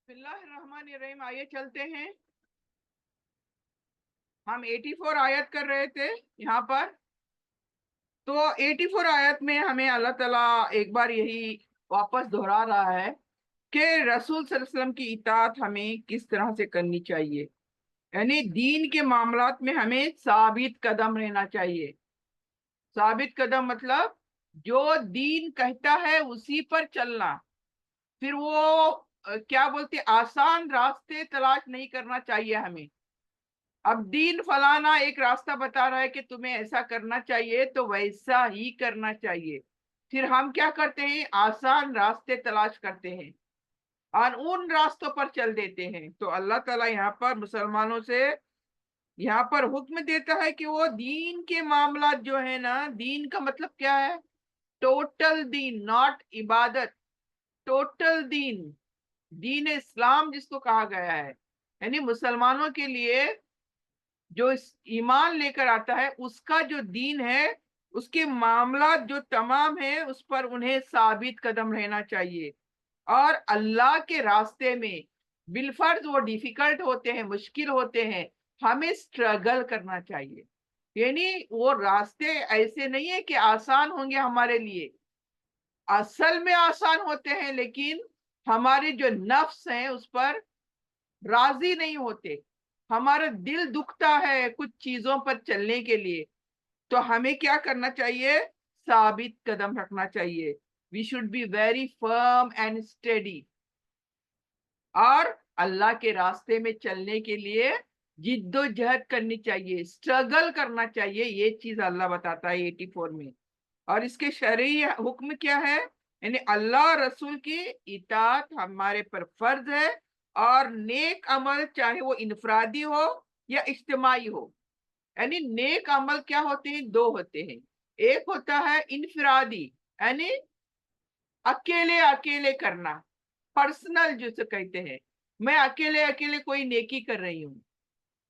बिस्मिल्लाहिर्रहमानिर्रहीम। आइए चलते हैं। हम 84 आयत कर रहे थे यहाँ पर। तो 84 आयत में हमें अल्लाह ताला एक बार यही वापस दोहरा रहा है कि रसूल सल्लल्लाहु अलैहि वसल्लम की इताअत हमें किस तरह से करनी चाहिए। यानी दीन के मामलात में हमें साबित कदम रहना चाहिए। साबित कदम मतलब जो दीन कहता है उसी पर चलना। फिर वो क्या बोलते, आसान रास्ते तलाश नहीं करना चाहिए हमें। अब दीन फलाना एक रास्ता बता रहा है कि तुम्हें ऐसा करना चाहिए तो वैसा ही करना चाहिए। फिर हम क्या करते हैं, आसान रास्ते तलाश करते हैं और उन रास्तों पर चल देते हैं। तो अल्लाह ताला यहाँ पर मुसलमानों से यहाँ पर हुक्म देता है कि वो दीन के मामला जो है ना, दीन का मतलब क्या है, टोटल दीन, नॉट इबादत, टोटल दीन, दीन इस्लाम जिसको कहा गया है। यानी मुसलमानों के लिए जो इस ईमान लेकर आता है उसका जो दीन है, उसके मामला जो तमाम है उस पर उन्हें साबित कदम रहना चाहिए। और अल्लाह के रास्ते में बिलफर्ज वो डिफिकल्ट होते हैं, मुश्किल होते हैं, हमें स्ट्रगल करना चाहिए। यानी वो रास्ते ऐसे नहीं है कि आसान होंगे हमारे लिए, असल में आसान होते हैं, लेकिन हमारे जो नफ्स हैं उस पर राजी नहीं होते। हमारा दिल दुखता है कुछ चीजों पर चलने के लिए। तो हमें क्या करना चाहिए, साबित कदम रखना चाहिए। We should be very firm and steady. और अल्लाह के रास्ते में चलने के लिए जिद्दोजहद करनी चाहिए, स्ट्रगल करना चाहिए। ये चीज अल्लाह बताता है 84 में। और इसके शरई हुक्म क्या है, यानी अल्लाह और रसूल की इताअत हमारे पर फर्ज है। और नेक अमल चाहे वो इनफरादी हो या इज्तिमाई हो। यानी नेक अमल क्या होते हैं, दो होते हैं। एक होता है इनफरादी, यानी अकेले अकेले करना, पर्सनल जिसे कहते हैं, मैं अकेले अकेले कोई नेकी कर रही हूँ,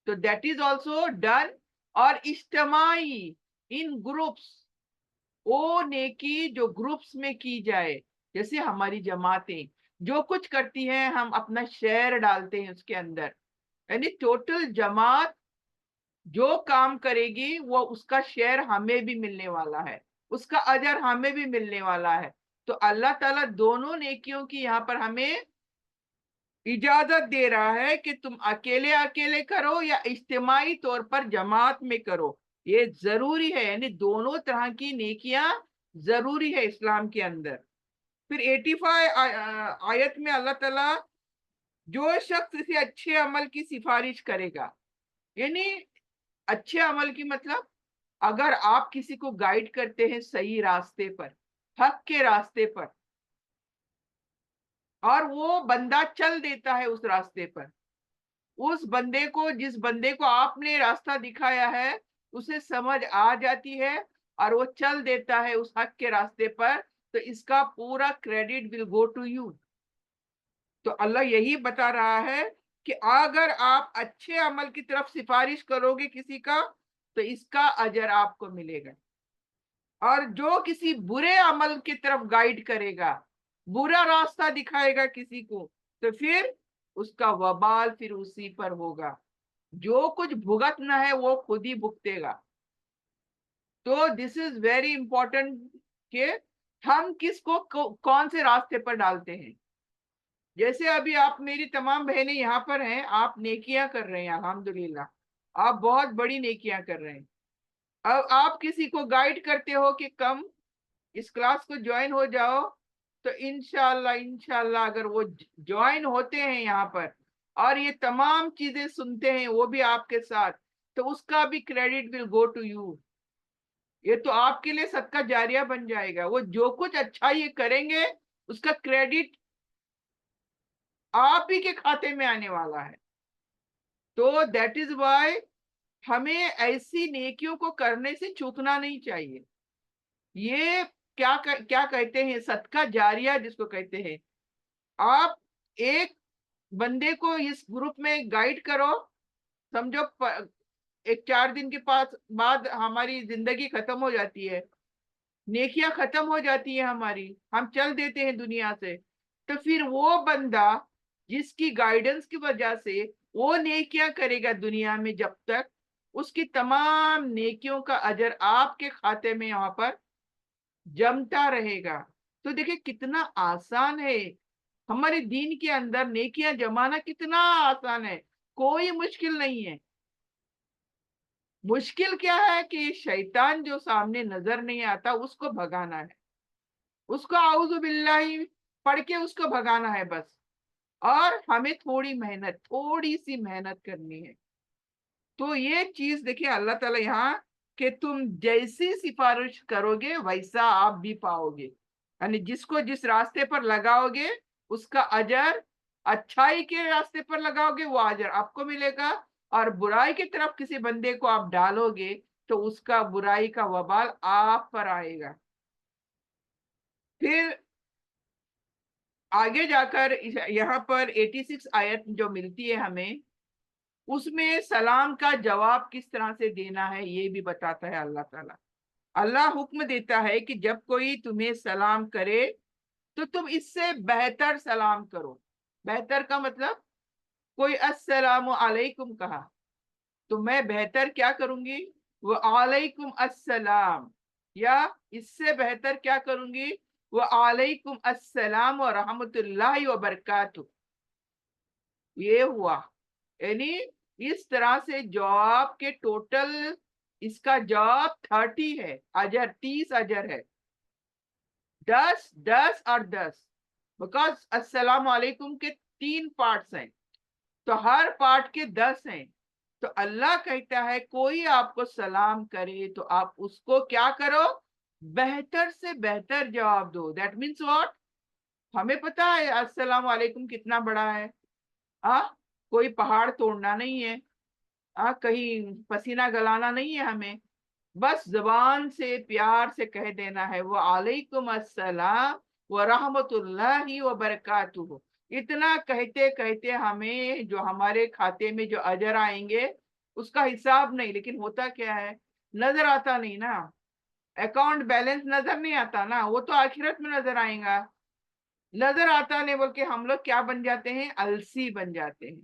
तो दैट इज ऑल्सो डन। और इज्तिमाई, इन ग्रुप्स, वो नेकी जो ग्रुप्स में की जाए। जैसे हमारी जमातें जो कुछ करती हैं, हम अपना शेयर डालते हैं उसके अंदर। यानी टोटल जमात जो काम करेगी वो उसका शेयर हमें भी मिलने वाला है, उसका अजर हमें भी मिलने वाला है। तो अल्लाह ताला दोनों नेकियों की यहाँ पर हमें इजाजत दे रहा है कि तुम अकेले अकेले करो या इज्तिमाई तौर पर जमात में करो, ये जरूरी है। यानी दोनों तरह की नेकियां जरूरी है इस्लाम के अंदर। फिर 85 आयत में अल्लाह ताला जो शख्स इसे अच्छे अमल की सिफारिश करेगा, यानी अच्छे अमल की मतलब अगर आप किसी को गाइड करते हैं सही रास्ते पर, हक के रास्ते पर, और वो बंदा चल देता है उस रास्ते पर, उस बंदे को, जिस बंदे को आपने रास्ता दिखाया है, उसे समझ आ जाती है और वो चल देता है उस हक के रास्ते पर, तो इसका पूरा credit will go to you. तो अल्लाह यही बता रहा है कि अगर आप अच्छे अमल की तरफ सिफारिश करोगे किसी का, तो इसका अजर आपको मिलेगा। और जो किसी बुरे अमल की तरफ गाइड करेगा, बुरा रास्ता दिखाएगा किसी को, तो फिर उसका वबाल फिर उसी पर होगा। जो कुछ भुगतना है वो खुद ही भुगतेगा। तो दिस इज वेरी इंपॉर्टेंट कि हम किसको कौन से रास्ते पर डालते हैं। जैसे अभी आप, मेरी तमाम बहनें यहाँ पर हैं, आप नेकियां कर रहे हैं, अल्हम्दुलिल्लाह आप बहुत बड़ी नेकियां कर रहे हैं। अब आप किसी को गाइड करते हो कि कम इस क्लास को ज्वाइन हो जाओ, तो इंशाल्लाह इंशाल्लाह अगर वो ज्वाइन होते हैं यहाँ पर और ये तमाम चीजें सुनते हैं वो भी आपके साथ, तो उसका भी credit will go to you. ये तो आपके लिए सदका जारिया बन जाएगा। वो जो कुछ अच्छा ये करेंगे उसका क्रेडिट आप ही के खाते में आने वाला है। तो दैट इज वाई हमें ऐसी नेकियों को करने से चूकना नहीं चाहिए। ये क्या कहते हैं, सदका जारिया जिसको कहते हैं। आप एक बंदे को इस ग्रुप में गाइड करो, समझो एक 4 दिन के पास बाद हमारी जिंदगी खत्म हो जाती है, नेकियां खत्म हो जाती है हमारी, हम चल देते हैं दुनिया से। तो फिर वो बंदा جس کی گائیڈنس کی وجہ سے وہ نیکیاں کرے گا دنیا میں، جب تک اس کی تمام نیکیوں کا اجر آپ کے کھاتے میں یہاں پر جمتا رہے گا۔ تو دیکھیں کتنا آسان ہے، ہمارے دین کے اندر نیکیاں جمانا کتنا آسان ہے، کوئی مشکل نہیں ہے۔ مشکل کیا ہے کہ شیطان جو سامنے نظر نہیں آتا اس کو بھگانا ہے، اس کو اعوذ باللہ پڑھ کے اس کو بھگانا ہے بس، اور ہمیں تھوڑی سی محنت کرنی ہے۔ تو یہ چیز دیکھیں اللہ تعالیٰ یہاں کہ تم جیسی سفارش کرو گے ویسا آپ بھی پاؤ گے، یعنی جس کو جس راستے پر لگاؤ گے اس کا اجر، اچھائی کے راستے پر لگاؤ گے وہ اجر آپ کو ملے گا، اور برائی کی طرف کسی بندے کو آپ ڈالو گے تو اس کا برائی کا وبال آپ پر آئے گا۔ پھر آگے جا کر یہاں پر 86 آیت جو ملتی ہے ہمیں، اس میں سلام کا جواب کس طرح سے دینا ہے یہ بھی بتاتا ہے اللہ تعالیٰ۔ اللہ حکم دیتا ہے کہ جب کوئی تمہیں سلام کرے تو تم اس سے بہتر سلام کرو۔ بہتر کا مطلب کوئی السلام علیکم کہا تو میں بہتر کیا کروں گی، وعلیکم السلام، یا اس سے بہتر کیا کروں گی، وعلیکم السلام ورحمۃ اللہ وبرکاتہ۔ یہ ہوا، یعنی اس طرح سے جواب کے ٹوٹل اس کا جواب 30 ہے، اجر 30 اجر ہے، 10 10 اور 10، بیکاز السلام علیکم کے 3 پارٹس ہیں تو ہر پارٹ کے 10 ہیں۔ تو اللہ کہتا ہے کوئی آپ کو سلام کرے تو آپ اس کو کیا کرو، بہتر سے بہتر جواب دو۔ دیٹ مینس واٹ، ہمیں پتا ہے السلام علیکم کتنا بڑا ہے، کوئی پہاڑ توڑنا نہیں ہے، کہیں پسینہ گلانا نہیں ہے، ہمیں بس زبان سے پیار سے کہہ دینا ہے وعلیکم السلام ورحمۃ اللہ وبرکاتہ۔ اتنا کہتے کہتے ہمیں جو ہمارے کھاتے میں جو اجر آئیں گے اس کا حساب نہیں، لیکن ہوتا کیا ہے، نظر آتا نہیں نا، اکاؤنٹ بیلنس نظر نہیں آتا نا، وہ تو آخرت میں نظر آئیں گا۔ نظر آتا نہیں بول کے ہم لوگ کیا بن جاتے ہیں، السی بن جاتے ہیں،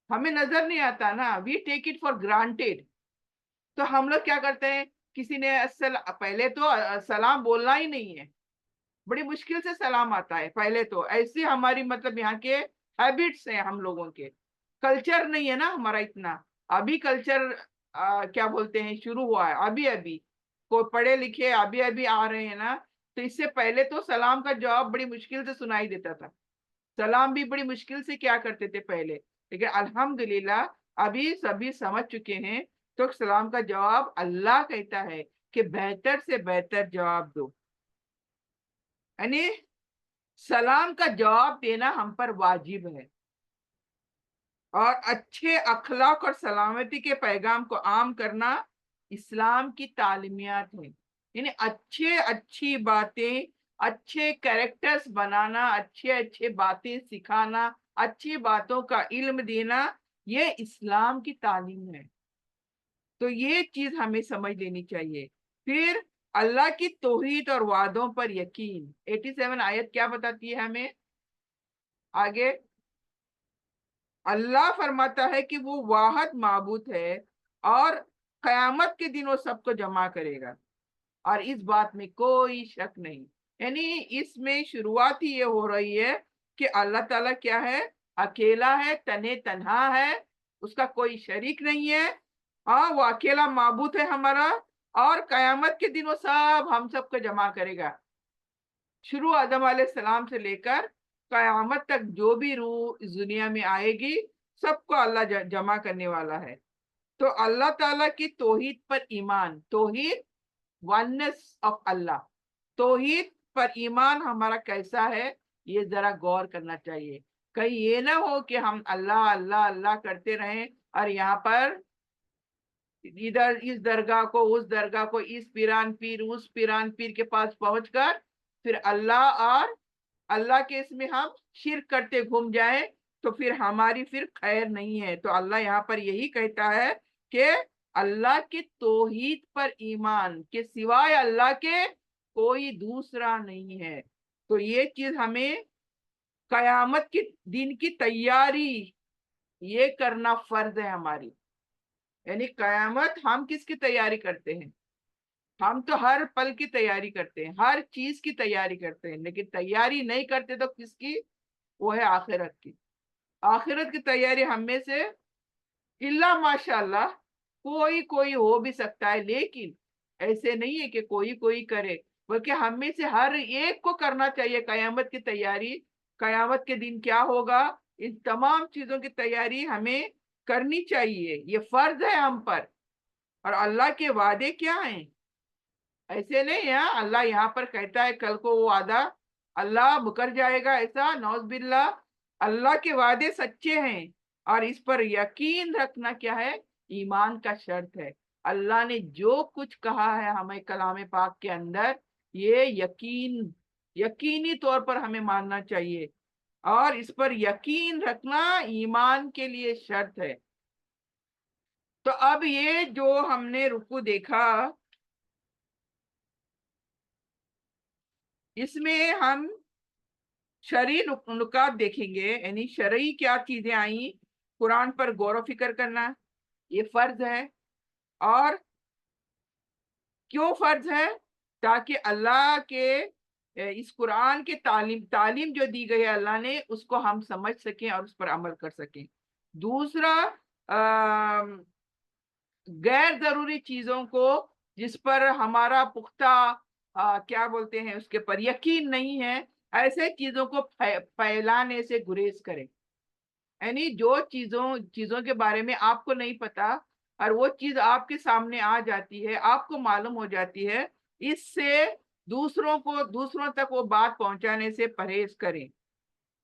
ہمیں نظر نہیں آتا نا، وی ٹیک اٹ فار گرانٹیڈ۔ تو ہم لوگ کیا کرتے ہیں، کسی نے پہلے تو سلام بولنا ہی نہیں ہے، بڑی مشکل سے سلام آتا ہے پہلے تو، ایسی ہماری مطلب یہاں کے ہیبٹس ہیں، ہم لوگوں کے کلچر نہیں ہے نا ہمارا اتنا، ابھی کلچر کیا بولتے ہیں شروع ہوا ہے، ابھی ابھی کوئی پڑھے لکھے ابھی ابھی آ رہے ہیں نا، تو اس سے پہلے تو سلام کا جواب بڑی مشکل سے سنائی دیتا تھا، سلام بھی بڑی مشکل سے کیا کرتے تھے پہلے، لیکن الحمدللہ ابھی سبھی سمجھ چکے ہیں، تو سلام کا جواب اللہ کہتا ہے کہ بہتر سے بہتر جواب دو، یعنی سلام کا جواب دینا ہم پر واجب ہے، اور اچھے اخلاق اور سلامتی کے پیغام کو عام کرنا اسلام کی تعلیمات ہیں، یعنی اچھی باتیں، اچھے کریکٹرز بنانا، اچھے باتیں سکھانا، اچھی باتوں کا علم دینا، یہ اسلام کی تعلیم ہے۔ تو یہ چیز ہمیں سمجھ لینی چاہیے۔ پھر اللہ کی توحید اور وعدوں پر یقین، 87 آیت کیا بتاتی ہے ہمیں آگے، اللہ فرماتا ہے کہ وہ واحد معبود ہے اور قیامت کے دن وہ سب کو جمع کرے گا، اور اس بات میں کوئی شک نہیں، یعنی اس میں شروعات ہی یہ ہو رہی ہے کہ اللہ تعالیٰ کیا ہے، اکیلا ہے، تنہا ہے، اس کا کوئی شریک نہیں ہے، وہ اکیلا معبود ہے ہمارا، اور قیامت کے دن وہ ہم سب کو جمع کرے گا، شروع آدم علیہ السلام سے لے کر قیامت تک جو بھی روح اس دنیا میں آئے گی سب کو اللہ جمع کرنے والا ہے۔ تو اللہ تعالیٰ کی توحید پر ایمان، توحید ونس آف اللہ، توحید پر ایمان ہمارا کیسا ہے یہ ذرا غور کرنا چاہیے، کہیں یہ نہ ہو کہ ہم اللہ اللہ اللہ کرتے رہیں اور یہاں پر ادھر اس درگاہ کو اس درگاہ کو، اس پیران پیر اس پیران پیر کے پاس پہنچ کر پھر اللہ اور اللہ کے اس میں ہم شرک کرتے گھوم جائیں تو پھر ہماری پھر خیر نہیں ہے۔ تو اللہ یہاں پر یہی کہتا ہے کہ اللہ کی توحید پر ایمان کے سوائے اللہ کے کوئی دوسرا نہیں ہے۔ تو یہ چیز ہمیں कयामत के दिन की तैयारी ये करना फर्ज है हमारी। यानी कयामत हम किसकी तैयारी करते हैं? हम तो हर पल की तैयारी करते हैं, हर चीज की तैयारी करते हैं, लेकिन तैयारी नहीं करते तो किसकी? वो है आखिरत की। आखिरत की तैयारी हम में से इल्ला माशाल्लाह कोई कोई हो भी सकता है, लेकिन ऐसे नहीं है कि कोई कोई करे, बल्कि हम में से हर एक को करना चाहिए कयामत की तैयारी। कयामत के दिन क्या होगा, इन तमाम चीजों की तैयारी हमें करनी चाहिए, ये फर्ज है हम पर। और अल्लाह के वादे क्या हैं? ऐसे नहीं है अल्लाह यहाँ पर कहता है कल को वो वादा अल्लाह मुकर जाएगा, ऐसा नौज बिल्ला। अल्लाह के वादे सच्चे हैं, और इस पर यकीन रखना क्या है? ईमान का शर्त है। अल्लाह ने जो कुछ कहा है हमें कलाम पाक के अंदर, ये यकीनी तौर पर हमें मानना चाहिए, और इस पर यकीन रखना ईमान के लिए शर्त है। तो अब ये जो हमने रुकू देखा, इसमें हम शरई नुकात देखेंगे, यानी शरई क्या चीजें आई। कुरान पर गौर फिक्र करना ये फर्ज है। और क्यों फर्ज है? ताकि अल्लाह के इस कुरान के तालीम तालीम जो दी गई है अल्लाह ने, उसको हम समझ सकें और उस पर अमल कर सकें। दूसरा, गैर जरूरी चीजों को जिस पर हमारा पुख्ता क्या बोलते हैं उसके पर यकीन नहीं है, ऐसे चीजों को फैलाने से गुरेज करें। यानी जो चीजों चीजों के बारे में आपको नहीं पता, और वो चीज आपके सामने आ जाती है, आपको मालूम हो जाती है, इससे दूसरों तक वो बात पहुंचाने से परहेज करें।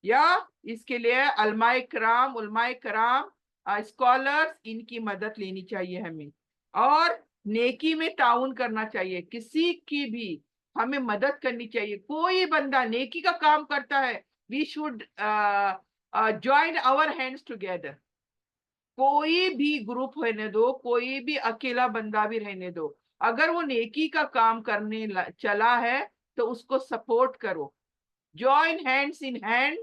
या इसके लिए उलमाए कराम स्कॉलर्स, इनकी मदद लेनी चाहिए हमें। और नेकी में ताउन करना चाहिए, किसी की भी हमें मदद करनी चाहिए। कोई बंदा नेकी का काम करता है, we should join our hands together. कोई भी ग्रुप रहने दो, कोई भी अकेला बंदा भी रहने दो, अगर वो नेकी का काम करने चला है तो उसको सपोर्ट करो। Join hands in hand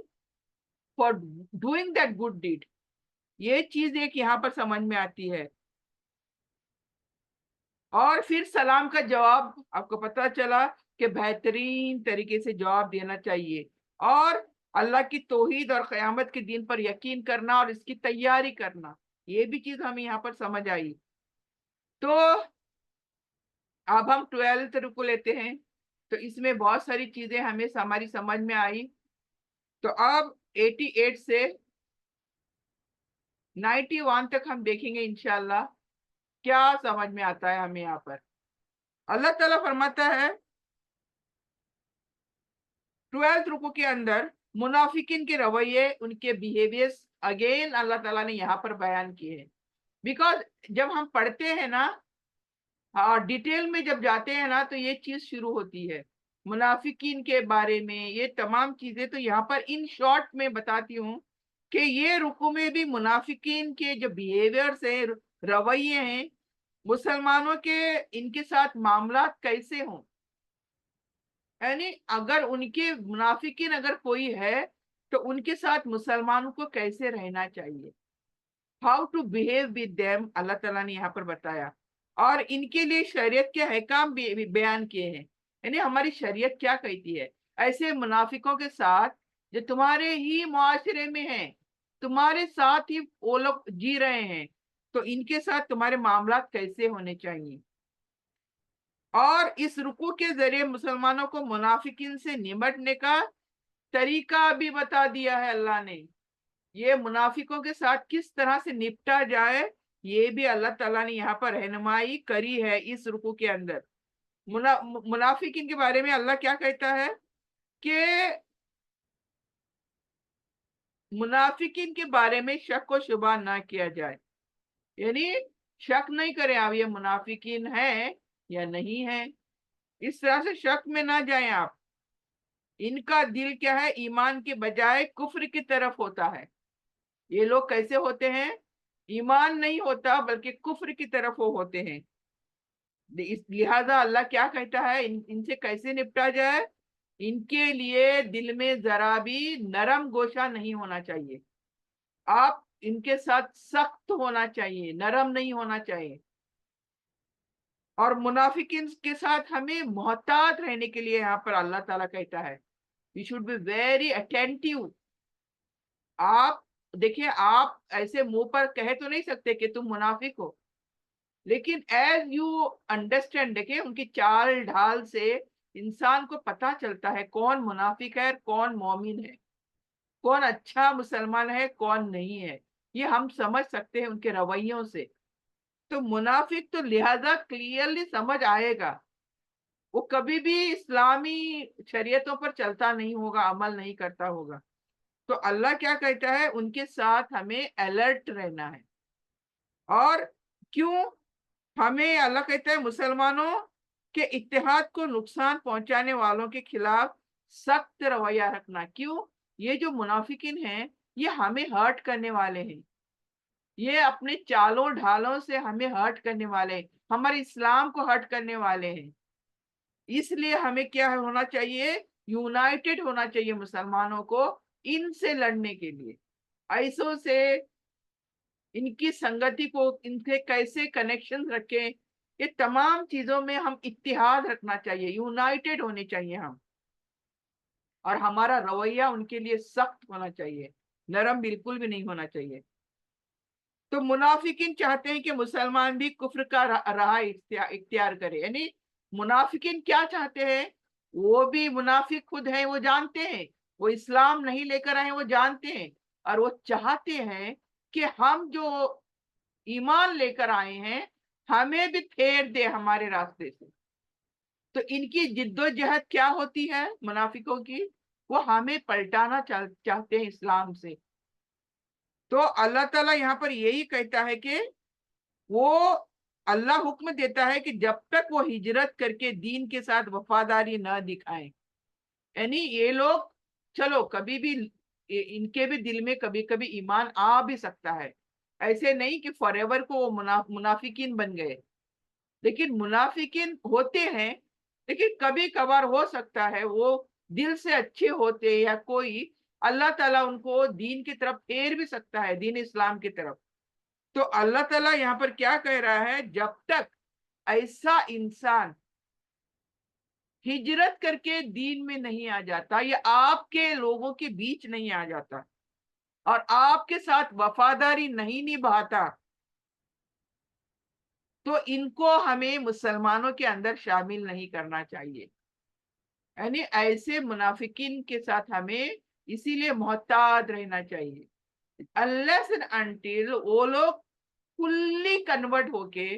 for doing that good deed. ये चीज एक यहाँ पर समझ में आती है। और फिर सलाम का जवाब आपको पता चला कि बेहतरीन तरीके से जवाब देना चाहिए। और अल्लाह की तौहीद और क़यामत के दिन पर यकीन करना और इसकी तैयारी करना, ये भी चीज हमें यहाँ पर समझ आई। तो अब हम 12th रुको लेते हैं। तो इसमें बहुत सारी चीजें हमारी समझ में आई। तो अब 88 से 91 तक हम देखेंगे इंशाल्लाह क्या समझ में आता है हमें यहाँ पर। अल्लाह ताला फरमाता है 12th रुकू के अंदर मुनाफिकिन के रवैये, उनके बिहेवियर्स अगेन अल्लाह ताला ने यहाँ पर बयान किए हैं। बिकॉज जब हम पढ़ते हैं ना, और डिटेल में जब जाते हैं ना, तो ये चीज शुरू होती है मुनाफिकीन के बारे में। ये तमाम चीजें तो यहाँ पर इन शॉर्ट में बताती हूँ कि ये रुकू में भी मुनाफिकीन के जो बिहेवियर्स हैं, रवैये हैं, मुसलमानों के इनके साथ मामला कैसे हों। यानी अगर उनके मुनाफिकीन अगर कोई है तो उनके साथ मुसलमानों को कैसे रहना चाहिए, how to behave with them, Allah ताला ने यहाँ पर बताया। और इनके लिए शरीयत के अहकाम भी बयान किए हैं। यानी हमारी शरीयत क्या कहती है ऐसे मुनाफिकों के साथ जो तुम्हारे ही मुआशरे में हैं, तुम्हारे साथ ही वो लोग जी रहे हैं, तो इनके साथ तुम्हारे मामला कैसे होने चाहिए। और इस रुकू के जरिए मुसलमानों को मुनाफिकिन से निपटने का तरीका भी बता दिया है अल्लाह ने। ये मुनाफिकों के साथ किस तरह से निपटा जाए, ये भी अल्लाह ताला ने यहाँ पर रहनुमाई करी है इस रुकू के अंदर। मुनाफिकिन के बारे में अल्लाह क्या कहता है कि मुनाफिकिन के बारे में शक व शुबा ना किया जाए। यानी शक नहीं करें आप ये मुनाफिकिन है या नहीं है, इस तरह से शक में ना जाएं आप। इनका दिल क्या है, ईमान के बजाय कुफ्र की तरफ होता है। ये लोग कैसे होते हैं, ईमान नहीं होता बल्कि कुफ्र की तरफ वो होते हैं। इस लिहाजा अल्लाह क्या कहता है इनसे कैसे निपटा जाए। इनके लिए दिल में जरा भी नरम गोशा नहीं होना चाहिए। आप इनके साथ सख्त होना चाहिए, नरम नहीं होना चाहिए। और मुनाफिकिन के साथ हमें मोहतात रहने के लिए यहाँ पर अल्लाह ताला कहता है, we should be very attentive. आप देखिए, आप ऐसे मुंह पर कह तो नहीं सकते कि तुम मुनाफिक हो, लेकिन एज यू अंडरस्टैंड, देखिए उनकी चाल ढाल से इंसान को पता चलता है कौन मुनाफिक है, कौन मोमिन है, कौन अच्छा मुसलमान है, कौन नहीं है। ये हम समझ सकते हैं उनके रवैयों से। तो मुनाफिक तो लिहाजा क्लियरली समझ आएगा, वो कभी भी इस्लामी शरीयतों पर चलता नहीं होगा, अमल नहीं करता होगा। तो अल्लाह क्या कहता है, उनके साथ हमें अलर्ट रहना है। और क्यों? हमें अल्लाह कहता है मुसलमानों के इत्तेहाद को नुकसान पहुंचाने वालों के खिलाफ सख्त रवैया रखना। क्यों? ये जो मुनाफिकिन हैं, ये हमें हर्ट करने वाले हैं, ये अपने चालों ढालों से हमें हर्ट करने वाले हैं, हमारे इस्लाम को हर्ट करने वाले हैं। इसलिए हमें क्या होना चाहिए, यूनाइटेड होना चाहिए मुसलमानों को इनसे लड़ने के लिए। ऐसों से इनकी संगति को, इनके कैसे कनेक्शन रखें, ये तमाम चीजों में हम इत्तेहाद रखना चाहिए, यूनाइटेड होने चाहिए हम। और हमारा रवैया उनके लिए सख्त होना चाहिए, नरम बिल्कुल भी नहीं होना चाहिए। तो मुनाफिकिन चाहते हैं कि मुसलमान भी कुफ्र का राह इख्तियार करे। यानी मुनाफिकिन क्या चाहते हैं, वो भी मुनाफिक खुद हैं, वो जानते हैं, वो इस्लाम नहीं लेकर आए, वो जानते हैं। और वो चाहते हैं कि हम जो ईमान लेकर आए हैं, हमें भी फेर दे हमारे रास्ते से। तो इनकी जिद्दोजहद क्या होती है मुनाफिकों की, वो हमें पलटाना चाहते हैं इस्लाम से। तो अल्लाह ताला यहाँ पर यही कहता है कि वो, अल्लाह हुक्म देता है कि जब तक वो हिजरत करके दीन के साथ वफादारी न दिखाएं, यानी ये लोग, चलो कभी भी इनके भी दिल में कभी कभी ईमान आ भी सकता है, ऐसे नहीं कि फॉरएवर को वो मुनाफिकीन बन गए, लेकिन मुनाफिकीन होते हैं। लेकिन कभी कभार हो सकता है वो दिल से अच्छे होते, या कोई अल्लाह ताला उनको दीन की तरफ फेर भी सकता है, दीन इस्लाम की तरफ। तो अल्लाह ताला यहाँ पर क्या कह रहा है, जब तक ऐसा इंसान हिजरत करके दीन में नहीं आ जाता, या आपके लोगों के बीच नहीं आ जाता और आपके साथ वफादारी नहीं निभाता, तो इनको हमें मुसलमानों के अंदर शामिल नहीं करना चाहिए। यानी ऐसे मुनाफिकीन के साथ हमें इसीलिए मोहतात रहना चाहिए, अनलेस एंड अनटिल वो लोग फुल्ली कन्वर्ट होके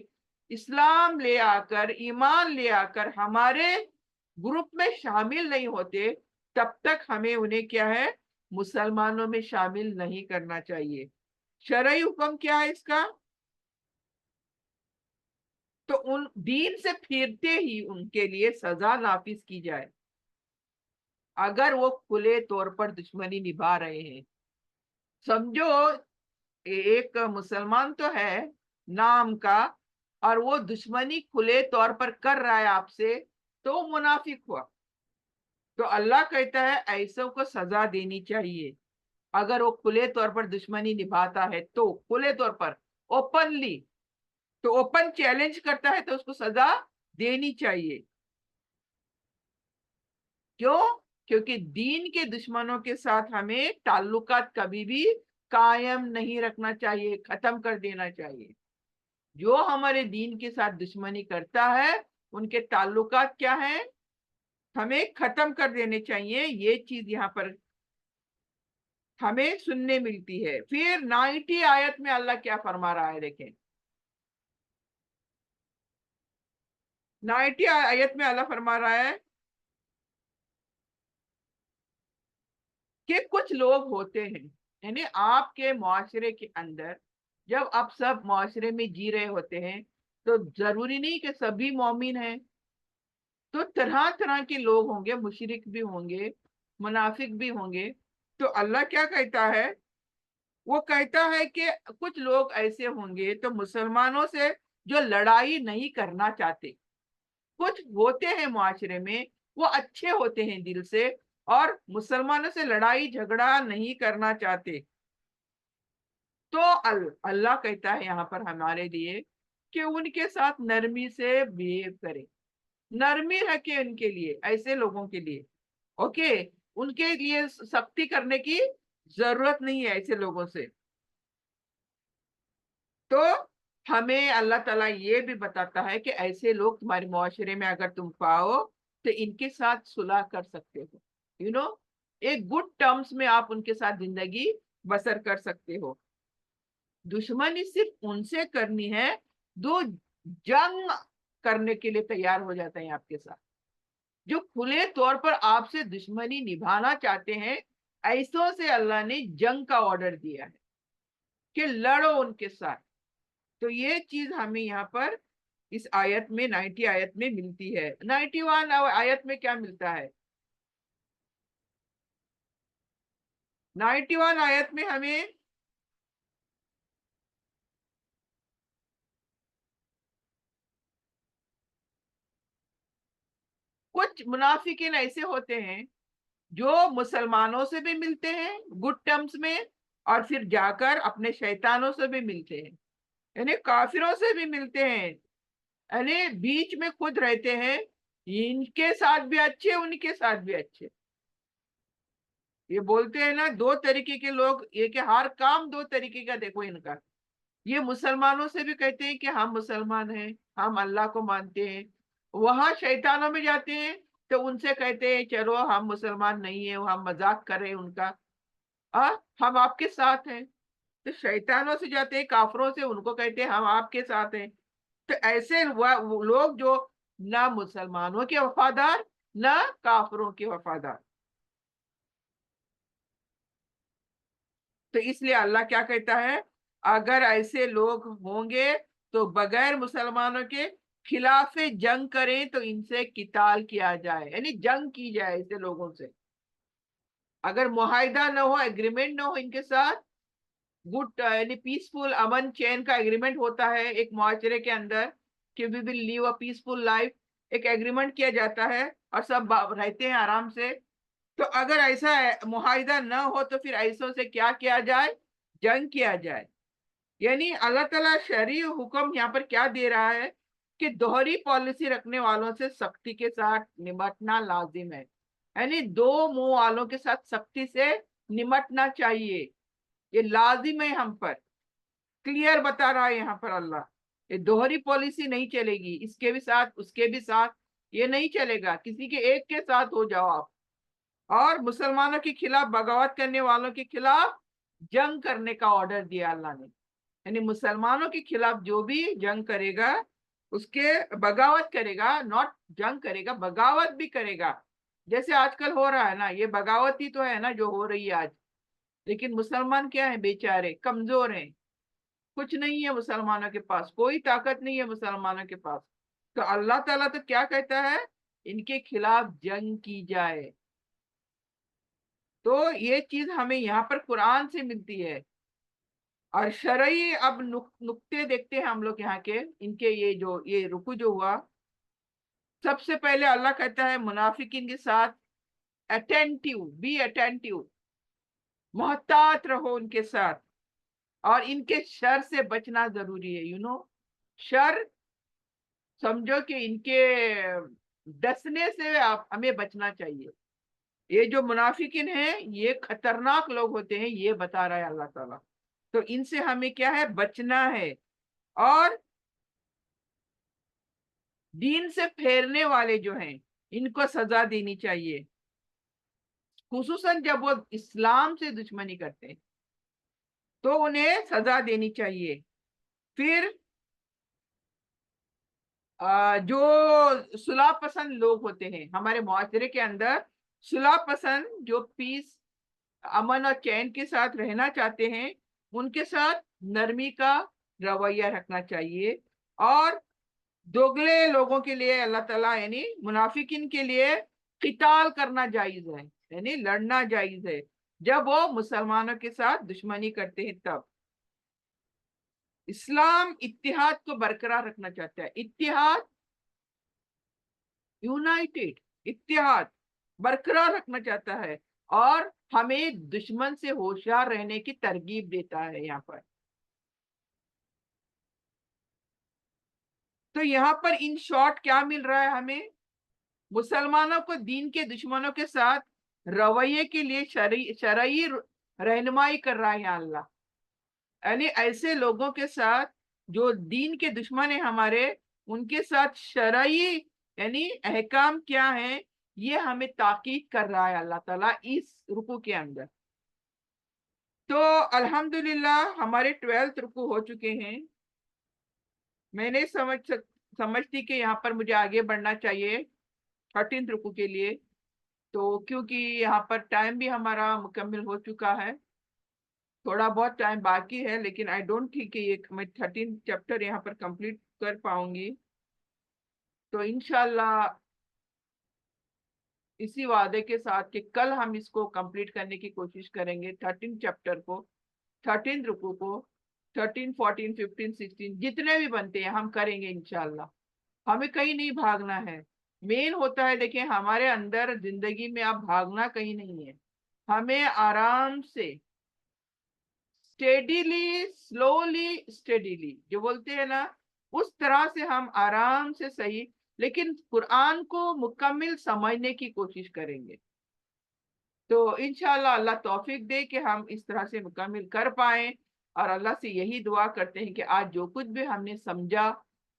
इस्लाम ले आकर, ईमान ले आकर हमारे ग्रुप में शामिल नहीं होते, तब तक हमें उन्हें क्या है, मुसलमानों में शामिल नहीं करना चाहिए। शरई हुक्म क्या है इसका, तो उन दीन से फिरते ही उनके लिए सजा नाफिज की जाए, अगर वो खुले तौर पर दुश्मनी निभा रहे हैं। समझो एक मुसलमान तो है नाम का, और वो दुश्मनी खुले तौर पर कर रहा है आपसे, तो मुनाफिक हुआ। तो अल्लाह कहता है ऐसों को सजा देनी चाहिए, अगर वो खुले तौर पर दुश्मनी निभाता है, तो खुले तौर पर, ओपनली, तो ओपन चैलेंज करता है, तो उसको सजा देनी चाहिए। क्यों? क्योंकि दीन के दुश्मनों के साथ हमें ताल्लुकात कभी भी कायम नहीं रखना चाहिए, खत्म कर देना चाहिए। जो हमारे दीन के साथ दुश्मनी करता है, उनके ताल्लुकात क्या है, हमें खत्म कर देने चाहिए। ये चीज यहाँ पर हमें सुनने मिलती है। फिर 90 आयत में अल्लाह क्या फरमा रहा है, देखें 90 आयत में अल्लाह फरमा रहा है कि कुछ लोग होते हैं, यानी आपके मुआशरे के अंदर, जब आप सब मुआशरे में जी रहे होते हैं, तो जरूरी नहीं कि सभी मोमिन हैं, तो तरह तरह के लोग होंगे, मुशरिक भी होंगे, मुनाफिक भी होंगे। तो अल्लाह क्या कहता है, वो कहता है कि कुछ लोग ऐसे होंगे तो मुसलमानों से जो लड़ाई नहीं करना चाहते, कुछ होते हैं मुआशरे में, وہ اچھے ہوتے ہیں دل سے اور مسلمانوں سے لڑائی جھگڑا نہیں کرنا چاہتے. تو اللہ کہتا ہے یہاں پر ہمارے لیے کہ ان کے ساتھ نرمی سے بہیو کرے. نرمی رکھے ان کے لیے, ایسے لوگوں کے لیے. اوکے, ان کے لیے سختی کرنے کی ضرورت نہیں ہے ایسے لوگوں سے. تو ہمیں اللہ تعالیٰ یہ بھی بتاتا ہے کہ ایسے لوگ تمہارے معاشرے میں اگر تم پاؤ تو ان کے ساتھ صلح کر سکتے ہو. یو نو, ایک گڈ ٹرمز میں آپ ان کے ساتھ زندگی بسر کر سکتے ہو. دشمنی صرف ان سے کرنی ہے جو جنگ کرنے کے لیے تیار ہو جاتے ہیں آپ کے ساتھ, جو کھلے طور پر آپ سے دشمنی نبھانا چاہتے ہیں. ایسوں سے اللہ نے جنگ کا آرڈر دیا ہے کہ لڑو ان کے ساتھ. تو یہ چیز ہمیں یہاں پر اس آیت میں 90 آیت میں ملتی ہے. 91 آیت میں کیا ملتا ہے؟ 91 آیت میں ہمیں کچھ منافقین ایسے ہوتے ہیں جو مسلمانوں سے بھی ملتے ہیں گڈ ٹرمز میں, اور پھر جا کر اپنے شیطانوں سے بھی ملتے ہیں, یعنی کافروں سے بھی ملتے ہیں, یعنی بیچ میں خود رہتے ہیں. ان کے ساتھ بھی اچھے, ان کے ساتھ بھی اچھے. یہ بولتے ہیں نا, دو طریقے کے لوگ, یہ کہ ہر کام دو طریقے کا دیکھو ان کا. یہ مسلمانوں سے بھی کہتے ہیں کہ ہم مسلمان ہیں, ہم اللہ کو مانتے ہیں. وہاں شیطانوں میں جاتے ہیں تو ان سے کہتے ہیں چلو ہم مسلمان نہیں ہیں, ہم مذاق کر رہے ہیں ان کا, ہم آپ کے ساتھ ہیں. تو شیطانوں سے جاتے ہیں کافروں سے, ان کو کہتے ہیں ہم آپ کے ساتھ ہیں. تو ایسے لوگ جو نہ مسلمانوں کے وفادار نہ کافروں کے وفادار. تو اس لیے اللہ کیا کہتا ہے, اگر ایسے لوگ ہوں گے تو بغیر مسلمانوں کے خلاف جنگ کریں تو ان سے قتال کیا جائے, یعنی جنگ کی جائے ایسے لوگوں سے. اگر معاہدہ نہ ہو, ایگریمنٹ نہ ہو ان کے ساتھ, گڈ یعنی پیسفل امن چین کا ایگریمنٹ ہوتا ہے ایک معاشرے کے اندر کہ وی ول لیو اے پیسفل لائف, ایک ایگریمنٹ کیا جاتا ہے اور سب رہتے ہیں آرام سے. تو اگر ایسا معاہدہ نہ ہو تو پھر ایسوں سے کیا کیا جائے, جنگ کیا جائے. یعنی اللہ تعالیٰ شرعی حکم یہاں پر کیا دے رہا ہے کہ دوہری پالیسی رکھنے والوں سے سختی کے ساتھ نمٹنا لازم ہے. یعنی دو منہ والوں کے ساتھ سختی سے نمٹنا چاہیے, یہ لازم ہے ہم پر. کلیئر بتا رہا ہے یہاں پر اللہ, یہ دوہری پالیسی نہیں چلے گی, اس کے بھی ساتھ اس کے بھی ساتھ, یہ نہیں چلے گا. کسی کے ایک کے ساتھ ہو جاؤ آپ. اور مسلمانوں کے خلاف بغاوت کرنے والوں کے خلاف جنگ کرنے کا آرڈر دیا اللہ نے. یعنی مسلمانوں کے خلاف جو بھی جنگ کرے گا, اس کے بغاوت کرے گا, ناٹ جنگ کرے گا, بغاوت بھی کرے گا. جیسے آج کل ہو رہا ہے نا, یہ بغاوت ہی تو ہے نا جو ہو رہی ہے آج. لیکن مسلمان کیا ہیں, بیچارے کمزور ہیں, کچھ نہیں ہے مسلمانوں کے پاس, کوئی طاقت نہیں ہے مسلمانوں کے پاس. تو اللہ تعالیٰ تو کیا کہتا ہے, ان کے خلاف جنگ کی جائے. تو یہ چیز ہمیں یہاں پر قرآن سے ملتی ہے. اور شرعی اب نقطے دیکھتے ہیں ہم لوگ یہاں کے, ان کے یہ رکو جو ہوا, سب سے پہلے اللہ کہتا ہے منافقین کے ساتھ اٹینٹیو, بی اٹینٹیو, محتاط رہو ان کے ساتھ, اور ان کے شر سے بچنا ضروری ہے. شر سمجھو کہ ان کے ڈسنے سے ہمیں بچنا چاہیے. یہ جو منافقین ہیں یہ خطرناک لوگ ہوتے ہیں, یہ بتا رہا ہے اللہ تعالیٰ. تو ان سے ہمیں کیا ہے, بچنا ہے. اور دین سے پھیرنے والے جو ہیں ان کو سزا دینی چاہیے, خصوصاً جب وہ اسلام سے دشمنی کرتے ہیں تو انہیں سزا دینی چاہیے. پھر جو صلح پسند لوگ ہوتے ہیں ہمارے معاشرے کے اندر, صلح پسند جو پیس امن اور چین کے ساتھ رہنا چاہتے ہیں, ان کے ساتھ نرمی کا رویہ رکھنا چاہیے. اور دوگلے لوگوں کے لیے اللہ تعالیٰ یعنی منافقین کے لیے قتال کرنا جائز ہے, یعنی لڑنا جائز ہے جب وہ مسلمانوں کے ساتھ دشمنی کرتے ہیں. تب اسلام اتحاد کو برقرار رکھنا چاہتا ہے, اتحاد, یونائٹیڈ. इत्तेहाद बरकरार रखना चाहता है और हमें दुश्मन से होशियार रहने की तरगीब देता है यहाँ पर। तो यहाँ पर इन शॉर्ट क्या मिल रहा है हमें? मुसलमानों को दीन के दुश्मनों के साथ रवैये के लिए शरई रहनुमाई कर रहा है यहाँ अल्लाह। यानी ऐसे लोगों के साथ जो दीन के दुश्मन है हमारे, उनके साथ शरई यानी अहकाम क्या है, ये हमें ताकीद कर रहा है अल्लाह ताला इस रुकू के अंदर। तो अल्हम्दुलिल्लाह हमारे 12th रुकू हो चुके हैं। मैंने समझती कि यहाँ पर मुझे आगे बढ़ना चाहिए 13th रुकू के लिए। तो क्योंकि यहाँ पर टाइम भी हमारा मुकम्मल हो चुका है, थोड़ा बहुत टाइम बाकी है, लेकिन आई डोंट थिंक कि ये मैं 13 चैप्टर यहाँ पर कंप्लीट कर पाऊंगी। तो इंशाल्लाह इसी वादे के साथ कि कल हम इसको कंप्लीट करने की कोशिश करेंगे, 13 चैप्टर को, 13 रुकू को, 13 14 15 16 जितने भी बनते हैं हम करेंगे इंशाल्लाह। हमें कहीं नहीं भागना है। मेन होता है, देखिए हमारे अंदर जिंदगी में अब भागना कहीं नहीं है। हमें आराम से स्टेडीली, स्लोली स्टेडीली जो बोलते हैं ना, उस तरह से हम आराम से सही, लेकिन कुरान को मुकम्मल समझने की कोशिश करेंगे। तो इंशाल्लाह अल्लाह तौफीक दे कि हम इस तरह से मुकम्मल कर पाए। और अल्लाह से यही दुआ करते हैं कि आज जो कुछ भी हमने समझा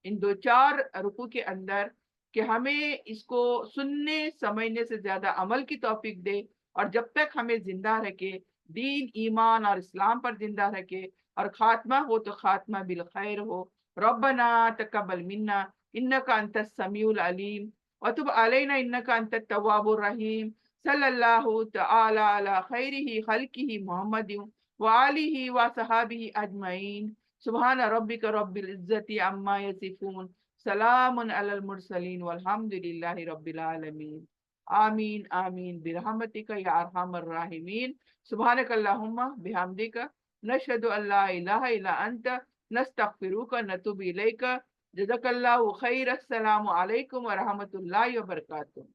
इन 2-4 रुकू के अंदर, कि हमें इसको सुनने समझने से ज्यादा अमल की तौफीक दे, और जब तक हमें जिंदा रखे, दीन ईमान और इस्लाम पर जिंदा रखे, और खात्मा हो तो खात्मा बिल खैर हो। रब्बना तकब्बल मिन्ना इन्नका अंतस समीउल अलीम व तुब अलैना इन्नका अंतत तव्वाबुर रहीम। सल्लल्लाहु तआला अला खैरिही खल्किही मुहम्मदिन व आलिही व सहाबिही अजमईन। सुभान रब्बिक रब्बिल इज्जति अम्मा यसिफून, सलामुन अलल मुरसलीन वल्हम्दुलिल्लाहि रब्बिल आलमीन। आमीन आमीन बिरहमतिका या अरहमर राहिमीन। सुब्हानकल्लाहुम्मा बिहम्दिका नशहदु अल्ला इलाहा इल्ला अंता नस्तगफिरुका व नतूबु इलैका। जज़ाकल्लाहु खैर। अस्सलामु अलैकुम व रहमतुल्लाहि व बरकातुहू।